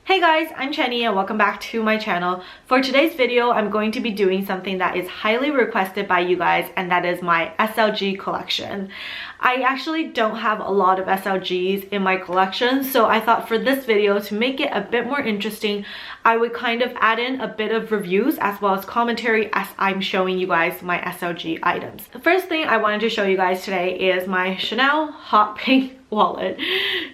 Hey guys, I'm Chenny and welcome back to my channel. For today's video, I'm going to be doing something that is highly requested by you guys, and that is my SLG collection. I actually don't have a lot of SLGs in my collection, so I thought for this video, to make it a bit more interesting, I would kind of add in a bit of reviews as well as commentary as I'm showing you guys my SLG items. The first thing I wanted to show you guys today is my Chanel hot pink wallet.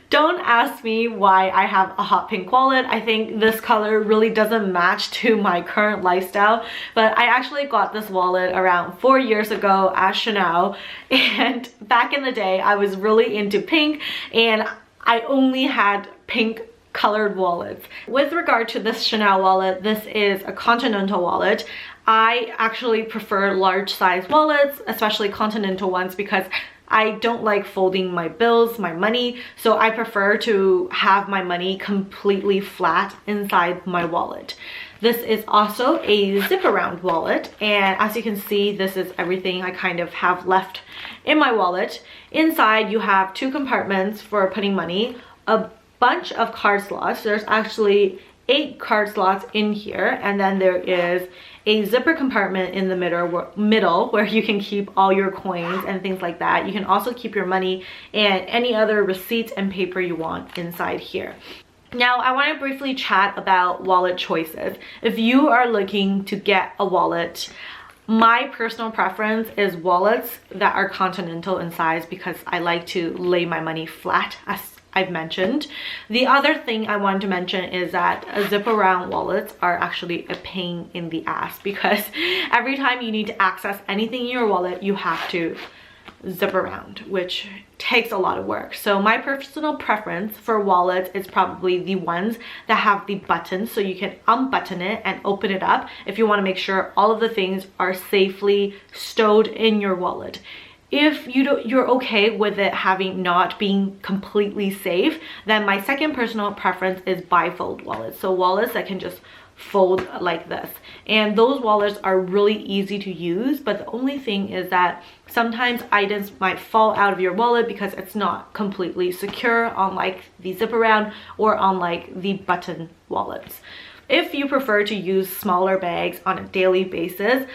Don't ask me why I have a hot pink wallet. I think this color really doesn't match to my current lifestyle, but I actually got this wallet around 4 years ago at Chanel, and back in the day I was really into pink and I only had pink colored wallets. With regard to this Chanel wallet, this is a continental wallet. I actually prefer large size wallets, especially continental ones, because I don't like folding my bills, my money, so I prefer to have my money completely flat inside my wallet. This is also a zip around wallet, and as you can see, this is everything I kind of have left in my wallet. Inside you have 2 compartments for putting money, a bunch of card slots. There's actually 8 card slots in here, and then there is a zipper compartment in the middle where you can keep all your coins and things like that. You can also keep your money and any other receipts and paper you want inside here. Now, I want to briefly chat about wallet choices. If you are looking to get a wallet, my personal preference is wallets that are continental in size because I like to lay my money flat, as I've mentioned. The other thing I wanted to mention is that zip around wallets are actually a pain in the ass, because every time you need to access anything in your wallet, you have to zip around, which takes a lot of work. So my personal preference for wallets is probably the ones that have the button, so you can unbutton it and open it up if you want to make sure all of the things are safely stowed in your wallet. If you're okay with it having not being completely safe, then my second personal preference is bifold wallets. So wallets that can just fold like this. And those wallets are really easy to use, but the only thing is that sometimes items might fall out of your wallet because it's not completely secure, unlike the zip around or unlike the button wallets. If you prefer to use smaller bags on a daily basis,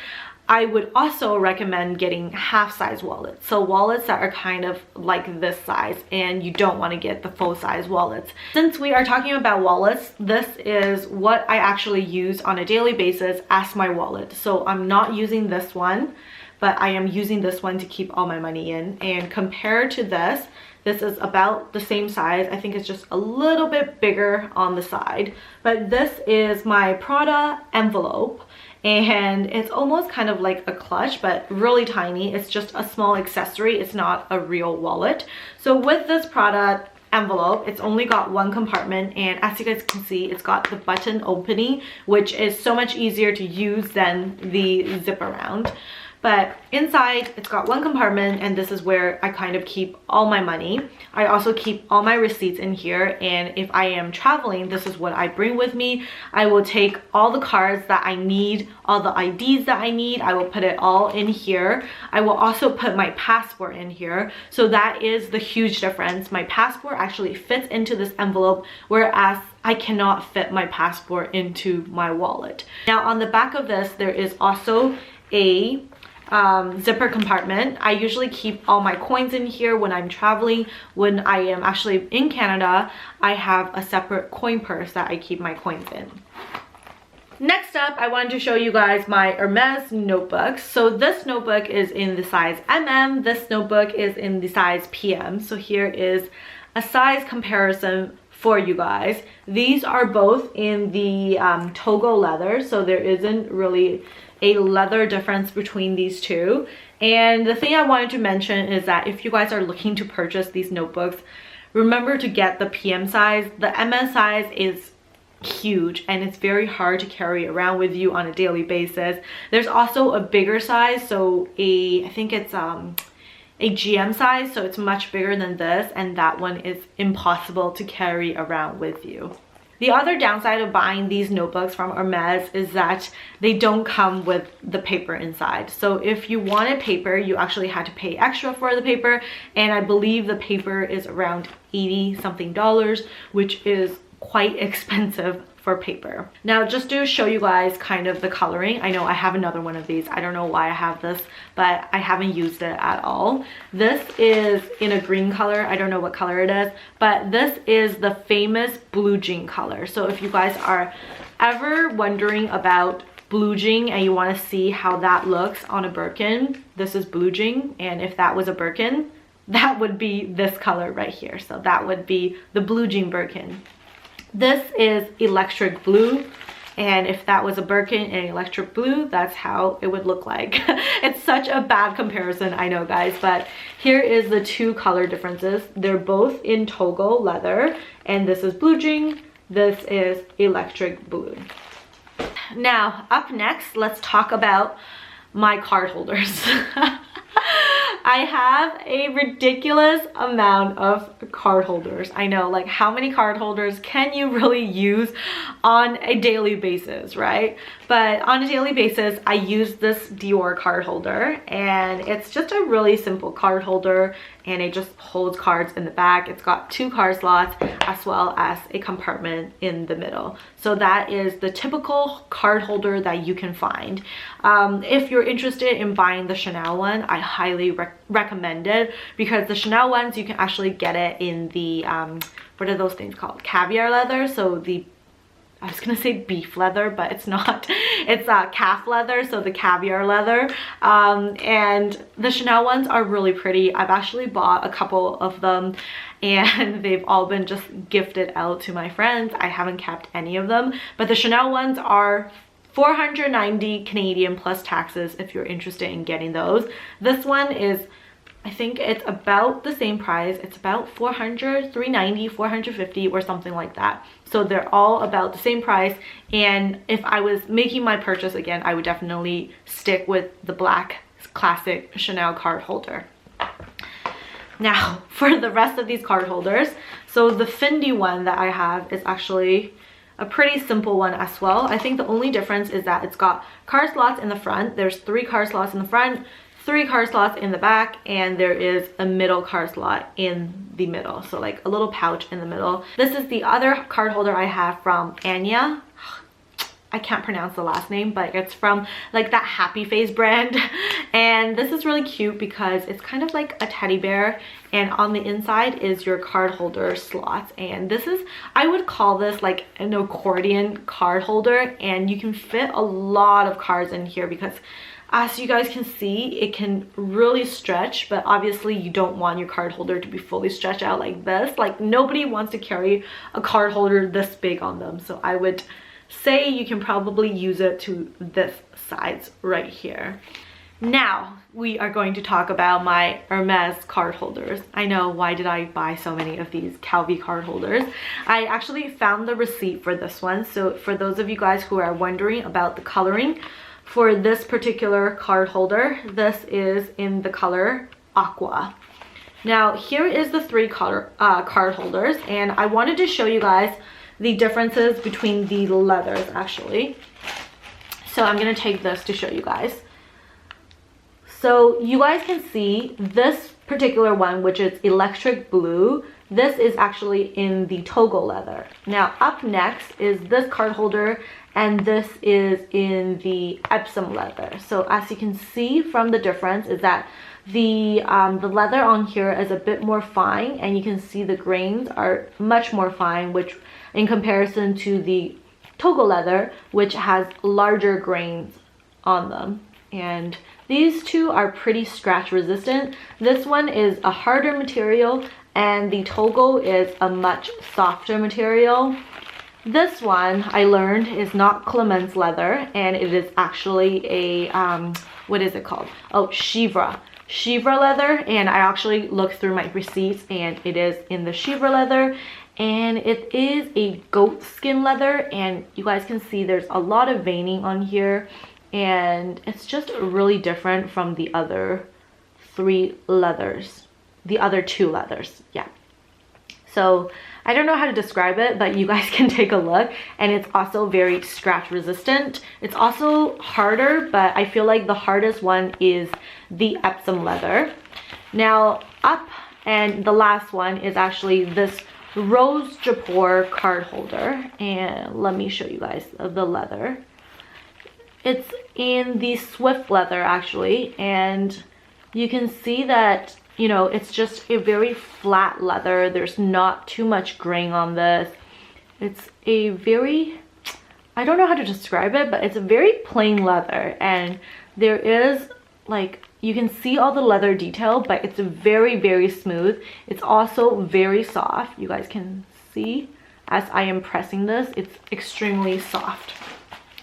I would also recommend getting half-size wallets. So wallets that are kind of like this size, and you don't want to get the full-size wallets. Since we are talking about wallets, this is what I actually use on a daily basis as my wallet. So I'm not using this one, but I am using this one to keep all my money in. And compared to this is about the same size. I think it's just a little bit bigger on the side. But this is my Prada envelope, and it's almost kind of like a clutch, but really tiny. It's just a small accessory. It's not a real wallet. So with this Prada envelope, it's only got 1 compartment, and as you guys can see, it's got the button opening, which is so much easier to use than the zip around. But inside, it's got 1 compartment, and this is where I kind of keep all my money. I also keep all my receipts in here, and if I am traveling, this is what I bring with me. I will take all the cards that I need, all the IDs that I need. I will put it all in here. I will also put my passport in here. So that is the huge difference. My passport actually fits into this envelope, whereas I cannot fit my passport into my wallet. Now, on the back of this, there is also a zipper compartment. I usually keep all my coins in here when I'm traveling. When I am actually in Canada, I have a separate coin purse that I keep my coins in. Next up, I wanted to show you guys my Hermes notebooks. So this notebook is in the size MM, this notebook is in the size PM. So here is a size comparison for you guys. These are both in the Togo leather, so there isn't really a leather difference between these two. And the thing I wanted to mention is that if you guys are looking to purchase these notebooks, remember to get the PM size. The MS size is huge and it's very hard to carry around with you on a daily basis. There's also a bigger size, so I think it's a GM size, so it's much bigger than this, and that one is impossible to carry around with you. The other downside of buying these notebooks from Hermes is that they don't come with the paper inside. So if you wanted paper, you actually had to pay extra for the paper, and I believe the paper is around $80 something, which is quite expensive for paper. Now, just to show you guys kind of the coloring, I know I have another one of these. I don't know why I have this, but I haven't used it at all. This is in a green color. I don't know what color it is, but this is the famous blue jean color. So if you guys are ever wondering about blue jean and you want to see how that looks on a Birkin, this is blue jean, and if that was a Birkin, that would be this color right here. So that would be the blue jean Birkin. This is electric blue, and if that was a Birkin and electric blue, that's how it would look like. It's such a bad comparison, I know guys, but here is the two color differences. They're both in Togo leather, and this is blue jean, this is electric blue. Now, up next, let's talk about my card holders. I have a ridiculous amount of card holders. I know, like, how many card holders can you really use on a daily basis, right? But on a daily basis, I use this Dior card holder, and it's just a really simple card holder, and it just holds cards in the back. It's got 2 card slots as well as a compartment in the middle. So that is the typical card holder that you can find. If you're interested in buying the Chanel one, I highly recommend it, because the Chanel ones, you can actually get it in the what are those things called, caviar leather. So the, I was gonna say beef leather, but it's not. It's calf leather, so the caviar leather. And the Chanel ones are really pretty. I've actually bought a couple of them, and they've all been just gifted out to my friends. I haven't kept any of them, but the Chanel ones are 490 Canadian plus taxes if you're interested in getting those. This one is, I think it's about the same price. It's about 400, 390, 450 or something like that. So they're all about the same price. And if I was making my purchase again, I would definitely stick with the black classic Chanel card holder. Now, for the rest of these card holders, so the Fendi one that I have is actually a pretty simple one as well. I think the only difference is that it's got card slots in the front. There's 3 card slots in the front, 3 card slots in the back, and there is a middle card slot in the middle. So like a little pouch in the middle. This is the other card holder I have from Anya. I can't pronounce the last name, but it's from like that Happy Face brand. And this is really cute because it's kind of like a teddy bear, and on the inside is your card holder slots. And this is, I would call this like an accordion card holder, and you can fit a lot of cards in here because as you guys can see, it can really stretch, but obviously you don't want your card holder to be fully stretched out like this. Like, nobody wants to carry a card holder this big on them. So I would say you can probably use it to this size right here. Now we are going to talk about my Hermes card holders. I know, why did I buy so many of these Calvi card holders? I actually found the receipt for this one. So for those of you guys who are wondering about the coloring for this particular card holder, this is in the color Aqua. Now here is the 3 color card holders, and I wanted to show you guys the differences between the leathers actually. So I'm gonna take this to show you guys. So you guys can see this particular one, which is electric blue. This is actually in the Togo leather. Now up next is this card holder, and this is in the Epsom leather. So as you can see from the difference is that the leather on here is a bit more fine, and you can see the grains are much more fine, which in comparison to the Togo leather, which has larger grains on them. And these two are pretty scratch resistant. This one is a harder material, and the Togo is a much softer material. This one I learned is not Clemence leather, and it is actually a what is it called? Oh, Chevre leather. And I actually looked through my receipts, and it is in the Chevre leather, and it is a goat skin leather. And you guys can see there's a lot of veining on here, and it's just really different from the other 3 leathers, the other 2 leathers. Yeah, so I don't know how to describe it, but you guys can take a look. And it's also very scratch resistant. It's also harder, but I feel like the hardest one is the Epsom leather. Now up, and the last one is actually this Rose Jaipur card holder, and let me show you guys the leather. It's in the Swift leather actually, and you can see that, you know, it's just a very flat leather. There's not too much graying on this. It's a very, I don't know how to describe it, but it's a very plain leather, and there is like, you can see all the leather detail, but it's very smooth. It's also very soft. You guys can see as I am pressing this, it's extremely soft.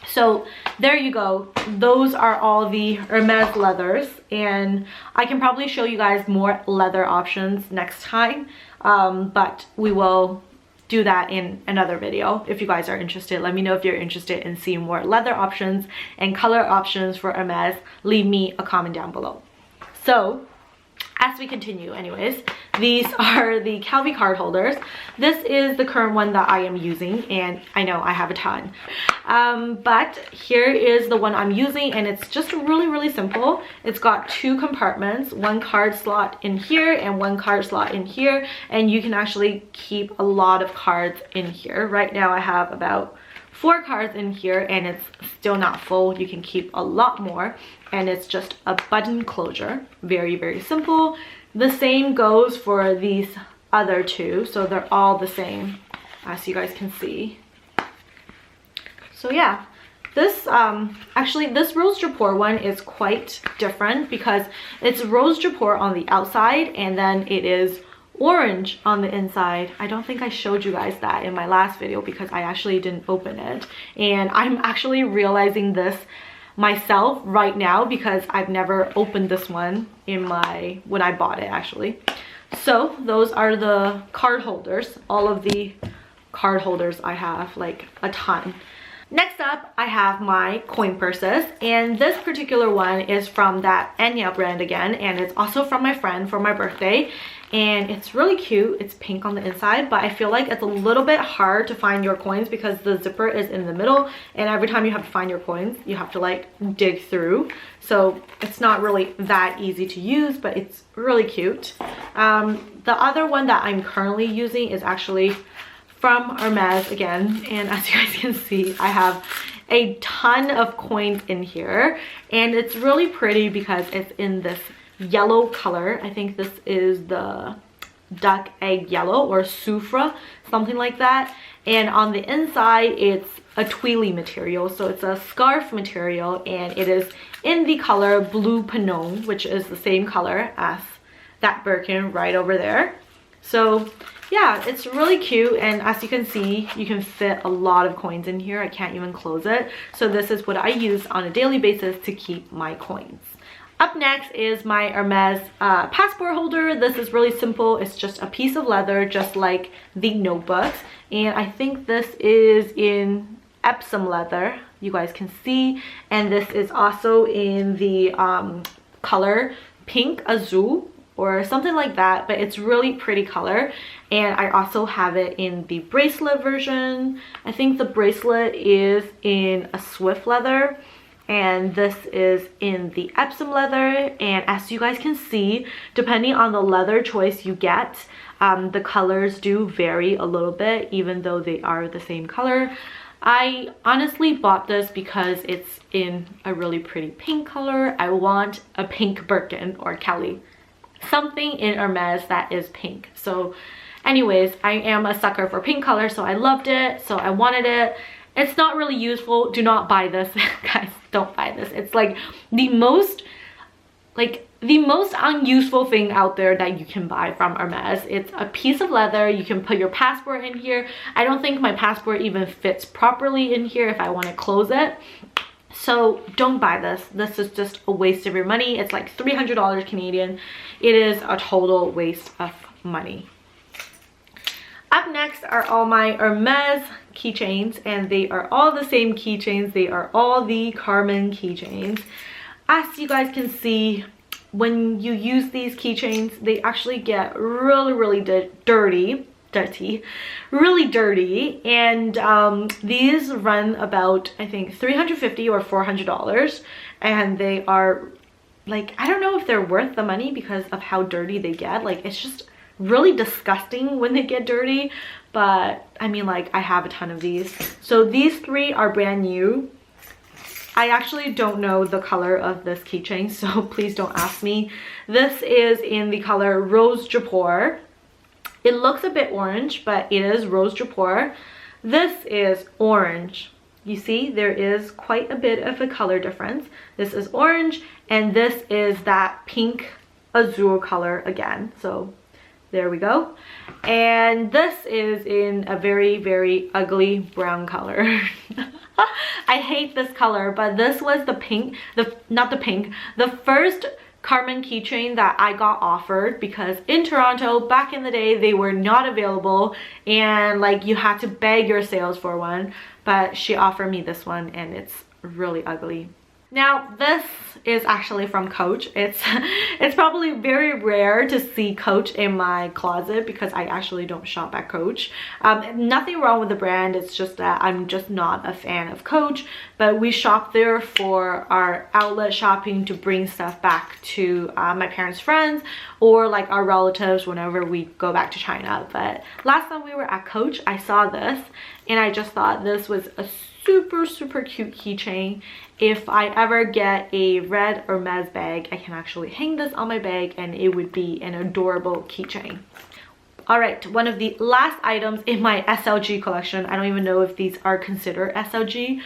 So there you go. Those are all the Hermes leathers, and I can probably show you guys more leather options next time, but we will do that in another video. If you guys are interested, let me know if you're interested in seeing more leather options and color options for Hermes. Leave me a comment down below. So as we continue, anyways, these are the Calvi card holders. This is the current one that I am using, and I know I have a ton, but here is the one I'm using, and it's just really simple. It's got 2 compartments, 1 card slot in here and 1 card slot in here, and you can actually keep a lot of cards in here. Right now I have about 4 cards in here, and it's still not full. You can keep a lot more, and it's just a button closure. Very simple. The same goes for these other 2, so they're all the same, as you guys can see. So yeah, this actually this Rose Jaipur one is quite different because it's Rose Jaipur on the outside, and then it is orange on the inside. I don't think I showed you guys that in my last video because I actually didn't open it, and I'm actually realizing this myself right now because I've never opened this one in when I bought it actually. So those are the card holders, all of the card holders I have, like a ton. Next up, I have my coin purses, and this particular one is from that Anya brand again, and it's also from my friend for my birthday, and it's really cute. It's pink on the inside, but I feel like it's a little bit hard to find your coins because the zipper is in the middle, and every time you have to find your coins, you have to like dig through. So it's not really that easy to use, but it's really cute. The other one that I'm currently using is actually from Hermes again, and as you guys can see, I have a ton of coins in here, and it's really pretty because it's in this yellow color. I think this is the duck egg yellow or soufre, something like that, and on the inside it's a tweely material, so it's a scarf material, and it is in the color blue Pinon, which is the same color as that Birkin right over there. So yeah, it's really cute, and as you can see, you can fit a lot of coins in here. I can't even close it. So this is what I use on a daily basis to keep my coins. Up next is my Hermes passport holder. This is really simple. It's just a piece of leather, just like the notebooks, and I think this is in Epsom leather, you guys can see, and this is also in the color Pink Azul or something like that, but it's really pretty color. And I also have it in the bracelet version. I think the bracelet is in a Swift leather, and this is in the Epsom leather. And as you guys can see, depending on the leather choice you get, the colors do vary a little bit, even though they are the same color. I honestly bought this because it's in a really pretty pink color. I want a pink Birkin or Kelly, something in Hermes that is pink. So anyways, I am a sucker for pink color, so I loved it, so I wanted it. It's not really useful. Do not buy this. Guys, don't buy this. It's like the most unuseful thing out there that you can buy from Hermes. It's a piece of leather. You can put your passport in here. I don't think my passport even fits properly in here if I want to close it. So don't buy this. This is just a waste of your money. It's like $300 Canadian. It is a total waste of money. Up next are all my Hermes keychains, and they are all the same keychains. They are all the Carmen keychains. As you guys can see, when you use these keychains, they actually get really dirty, really dirty, and these run about, I think, $350 or $400, and they are like, I don't know if they're worth the money because of how dirty they get. Like, it's just really disgusting when they get dirty, but I mean, like, I have a ton of these. So these 3 are brand new. I actually don't know the color of this keychain, so please don't ask me. This is in the color Rose Jaipur. It looks a bit orange, but it is Rose Jaipur. This is orange. You see, there is quite a bit of a color difference. This is orange, and this is that Pink Azur color again. So there we go. And this is in a very, very ugly brown color. I hate this color, but this was the pink, the first Carmen keychain that I got offered, because in Toronto back in the day they were not available and like you had to beg your sales for one, but she offered me this one and it's really ugly. Now this is actually from Coach. It's probably very rare to see Coach in my closet because I actually don't shop at Coach. Nothing wrong with the brand, it's just that I'm just not a fan of Coach, but we shop there for our outlet shopping to bring stuff back to my parents' friends or like our relatives whenever we go back to China. But last time we were at Coach, I saw this and I just thought this was a super cute keychain. If I ever get a red Hermes bag, I can actually hang this on my bag and it would be an adorable keychain. All right, one of the last items in my SLG collection, I don't even know if these are considered SLG,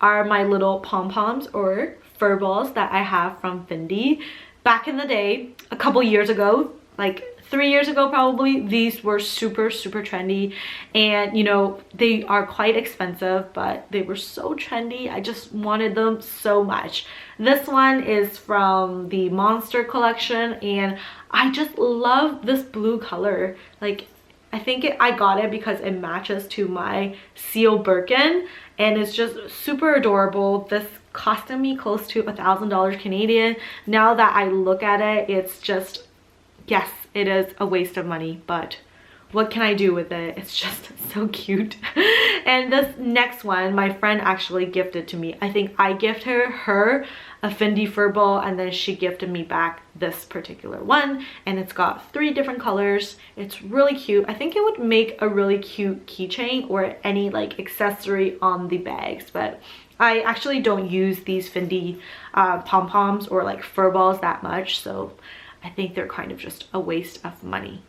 are my little pom-poms or fur balls that I have from Fendi. Back in the day, a couple years ago, like 3 years ago probably, these were super trendy, and you know, they are quite expensive, but they were so trendy. I just wanted them so much. This one is from the Monster collection and I just love this blue color. Like, I think I got it because it matches to my seal Birkin and it's just super adorable. This costed me close to $1,000 Canadian. Now that I look at it, it's just, yes, it is a waste of money, but what can I do with it? It's just so cute. And this next one, my friend actually gifted to me. I think I gifted her a Fendi fur ball and then she gifted me back this particular one, and it's got 3 different colors. It's really cute. I think it would make a really cute keychain or any like accessory on the bags, but I actually don't use these Fendi pom-poms or like fur balls that much, so I think they're kind of just a waste of money.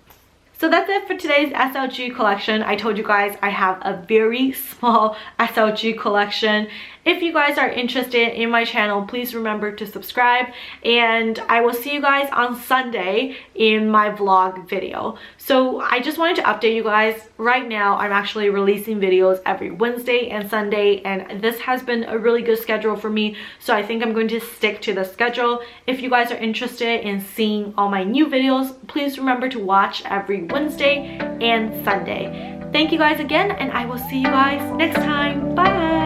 So that's it for today's SLG collection. I told you guys I have a very small SLG collection. If you guys are interested in my channel, please remember to subscribe, and I will see you guys on Sunday in my vlog video. So I just wanted to update you guys. Right now I'm actually releasing videos every Wednesday and Sunday, and this has been a really good schedule for me, so I think I'm going to stick to the schedule. If you guys are interested in seeing all my new videos, please remember to watch every Wednesday and Sunday. Thank you guys again, and I will see you guys next time. Bye!